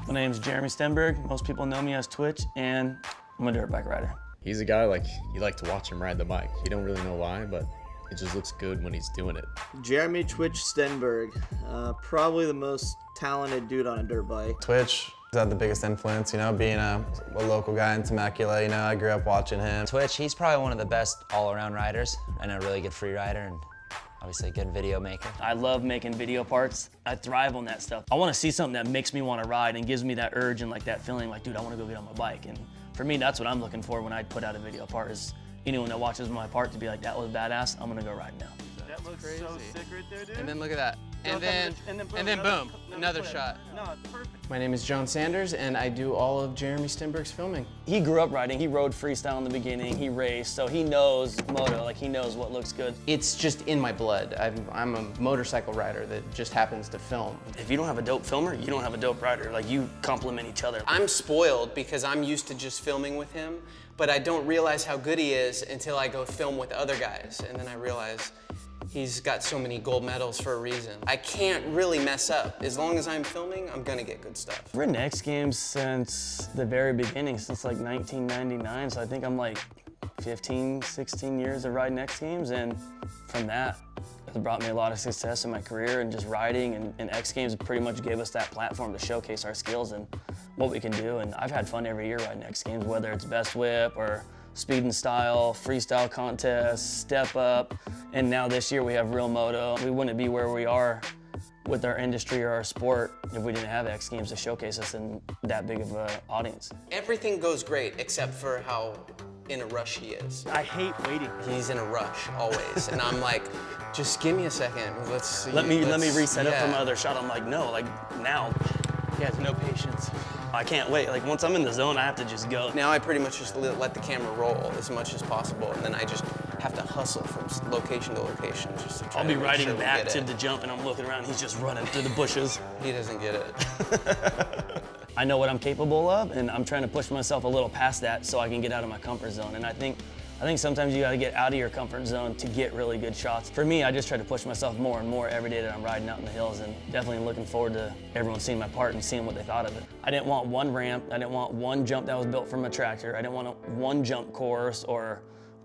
My name's Jeremy Stenberg. Most people know me as Twitch, and I'm a dirt bike rider. He's a guy, like, you like to watch him ride the bike. You don't really know why, but it just looks good when he's doing it. Jeremy Twitch Stenberg, probably the most talented dude on a dirt bike. Twitch had the biggest influence, you know, being a local guy in Temecula, you know, I grew up watching him. Twitch, he's probably one of the best all-around riders and a really good free rider and obviously a good video maker. I love making video parts. I thrive on that stuff. I want to see something that makes me want to ride and gives me that urge and like that feeling like, dude, I want to go get on my bike. And for me, that's what I'm looking for when I put out a video part is anyone that watches my part to be like, that was badass, I'm gonna go ride now. That looks crazy. So sick right there, dude. And then look at that. And then boom, another shot. No, it's perfect. My name is John Sanders, and I do all of Jeremy Stenberg's filming. He grew up riding. He rode freestyle in the beginning. He raced, so he knows moto. Like he knows what looks good. It's just in my blood. I'm a motorcycle rider that just happens to film. If you don't have a dope filmer, you don't have a dope rider. Like you complement each other. I'm spoiled because I'm used to just filming with him, but I don't realize how good he is until I go film with other guys, and then I realize he's got so many gold medals for a reason. I can't really mess up. As long as I'm filming, I'm gonna get good stuff. I've ridden X Games since the very beginning, since like 1999, so I think I'm like 15, 16 years of riding X Games, and from that, it brought me a lot of success in my career and just riding, and X Games pretty much gave us that platform to showcase our skills and what we can do, and I've had fun every year riding X Games, whether it's best whip or speed and style, freestyle contests, step up, and now this year we have Real Moto. We wouldn't be where we are with our industry or our sport if we didn't have X Games to showcase us in that big of an audience. Everything goes great except for how in a rush he is. I hate waiting. He's in a rush always, and I'm like, just give me a second. Let's see. Let me reset up for my other shot. I'm like, no, like now. He has no patience. I can't wait. Like once I'm in the zone, I have to just go. Now I pretty much just let the camera roll as much as possible, and then I just have to hustle from location to location just to try I'll be to make riding sure we back get to it. the jump, and I'm looking around. He's just running through the bushes. He doesn't get it. I know what I'm capable of, and I'm trying to push myself a little past that so I can get out of my comfort zone. And I think sometimes you gotta get out of your comfort zone to get really good shots. For me, I just try to push myself more and more every day that I'm riding out in the hills, and definitely looking forward to everyone seeing my part and seeing what they thought of it. I didn't want one ramp, I didn't want one jump that was built from a tractor, I didn't want one jump course or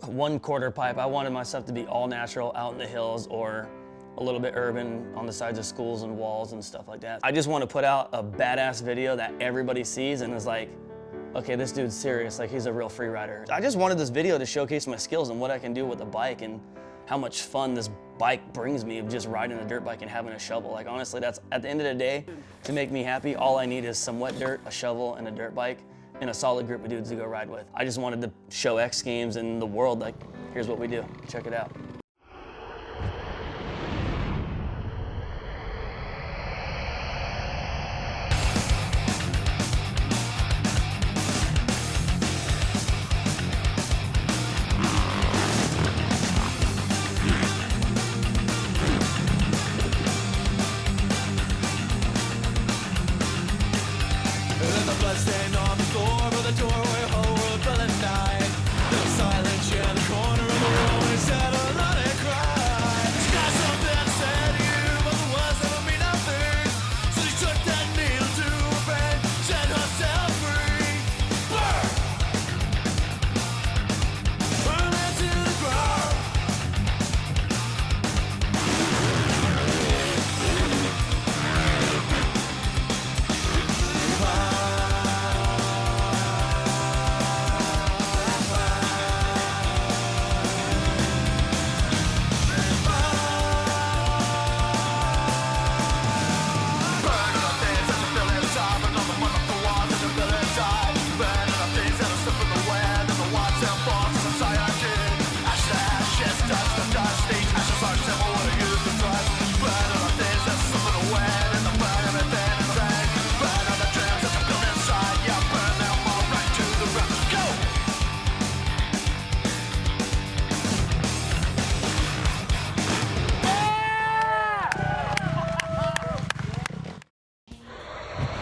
one quarter pipe. I wanted my stuff to be all natural out in the hills or a little bit urban on the sides of schools and walls and stuff like that. I just want to put out a badass video that everybody sees and is like, okay, this dude's serious, like he's a real free rider. I just wanted this video to showcase my skills and what I can do with a bike and how much fun this bike brings me of just riding a dirt bike and having a shovel. Like honestly, that's at the end of the day, to make me happy, all I need is some wet dirt, a shovel, and a dirt bike, and a solid group of dudes to go ride with. I just wanted to show X Games and the world, like, here's what we do, check it out.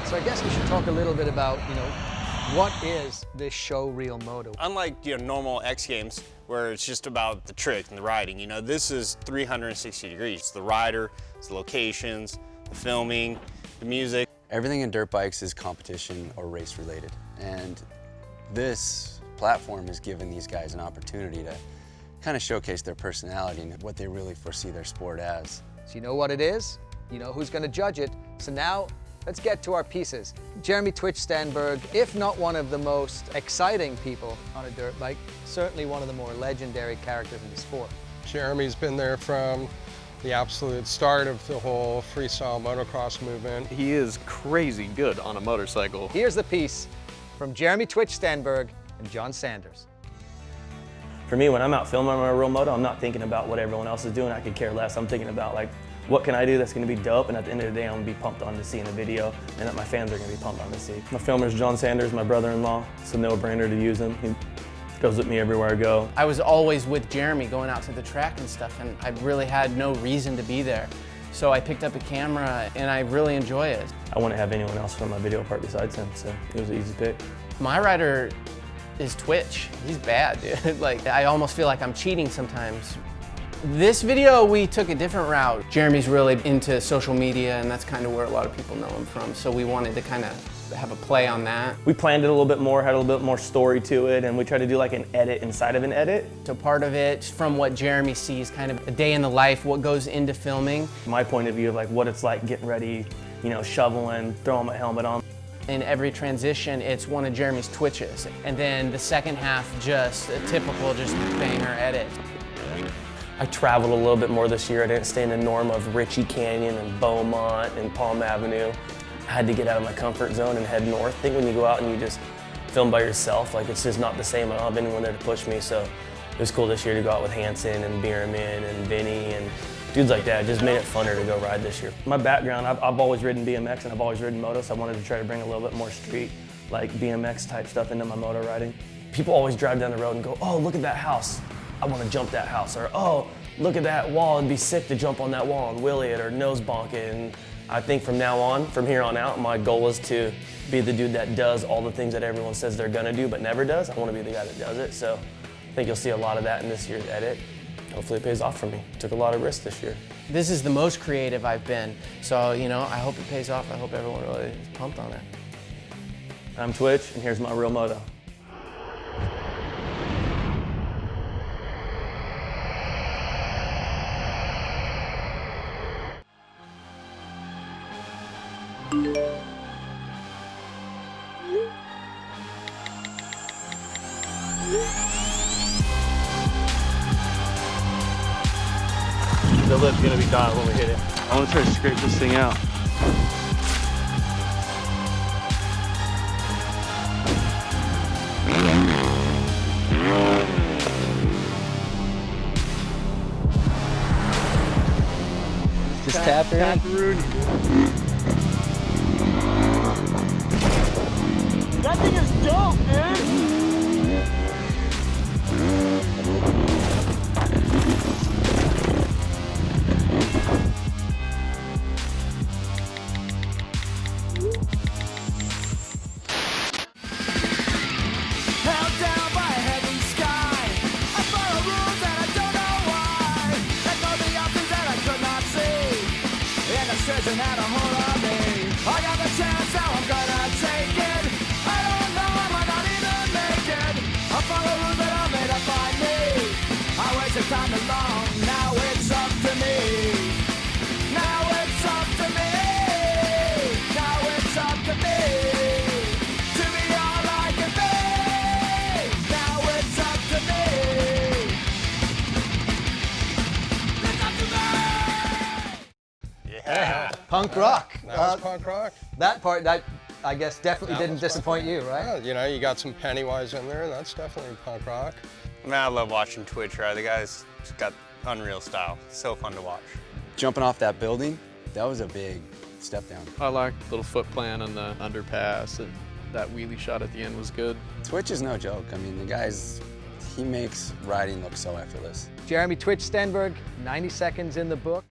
So I guess we should talk a little bit about, what is this show Real Moto? Unlike normal X Games, where it's just about the trick and the riding, this is 360 degrees. It's the rider, it's the locations, the filming, the music. Everything in dirt bikes is competition or race related. And this platform has given these guys an opportunity to kind of showcase their personality and what they really foresee their sport as. So you know what it is, you know who's going to judge it. So now let's get to our pieces. Jeremy Twitch Stenberg, if not one of the most exciting people on a dirt bike, certainly one of the more legendary characters in the sport. Jeremy's been there from the absolute start of the whole freestyle motocross movement. He is crazy good on a motorcycle. Here's the piece from Jeremy Twitch Stenberg and John Sanders. For me, when I'm out filming on my real moto, I'm not thinking about what everyone else is doing. I could care less. I'm thinking about like, what can I do that's gonna be dope? And at the end of the day, I'm gonna be pumped on to see in the video and that my fans are gonna be pumped on to see. My filmer is John Sanders, my brother-in-law. It's a no-brainer to use him. He goes with me everywhere I go. I was always with Jeremy going out to the track and stuff, and I really had no reason to be there. So I picked up a camera and I really enjoy it. I wouldn't have anyone else from my video part besides him, so it was an easy pick. My rider is Twitch. He's bad, dude. Like, I almost feel like I'm cheating sometimes. This video, we took a different route. Jeremy's really into social media, and that's kind of where a lot of people know him from. So we wanted to kind of have a play on that. We planned it a little bit more, had a little bit more story to it, and we tried to do like an edit inside of an edit. So part of it, from what Jeremy sees, kind of a day in the life, what goes into filming. My point of view of like what it's like getting ready, you know, shoveling, throwing my helmet on. In every transition, it's one of Jeremy's twitches. And then the second half, just a typical just banger edit. I traveled a little bit more this year. I didn't stay in the norm of Ritchie Canyon and Beaumont and Palm Avenue. I had to get out of my comfort zone and head north. I think when you go out and you just film by yourself, like it's just not the same. I don't have anyone there to push me, so it was cool this year to go out with Hanson and Bierman and Vinny and dudes like that. It just made it funner to go ride this year. My background, I've always ridden BMX and I've always ridden moto, so I wanted to try to bring a little bit more street, like BMX type stuff into my moto riding. People always drive down the road and go, oh, look at that house. I want to jump that house. Or, oh, look at that wall. It'd be sick to jump on that wall and wheel it or nose bonk it. And I think from now on, from here on out, my goal is to be the dude that does all the things that everyone says they're gonna do but never does. I want to be the guy that does it. So I think you'll see a lot of that in this year's edit. Hopefully it pays off for me. Took a lot of risks this year. This is the most creative I've been. So, you know, I hope it pays off. I hope everyone really is pumped on it. I'm Twitch, and here's my real moto. The lip's gonna be dialed when we hit it. I want to try to scrape this thing out. Just tap her in. That thing is dope, dude! And had a hold on me. I got the chance, now I'm gonna take it. I don't know, I might not even make it. I follow rules that are made up by me. I wasted time too long, now it's up to me. Now it's up to me. Now it's up to me. To be all I can be. Now it's up to me. It's up to me. Yeah. Punk rock. That was punk rock. That part, that I guess definitely didn't disappoint you, right? Yeah, you know, you got some Pennywise in there, and that's definitely punk rock. Man, I love watching Twitch ride. The guy's just got unreal style. So fun to watch. Jumping off that building, that was a big step down. I liked the little foot plan on the underpass, and that wheelie shot at the end was good. Twitch is no joke. I mean, the guy's, he makes riding look so effortless. Jeremy Twitch Stenberg, 90 seconds in the book.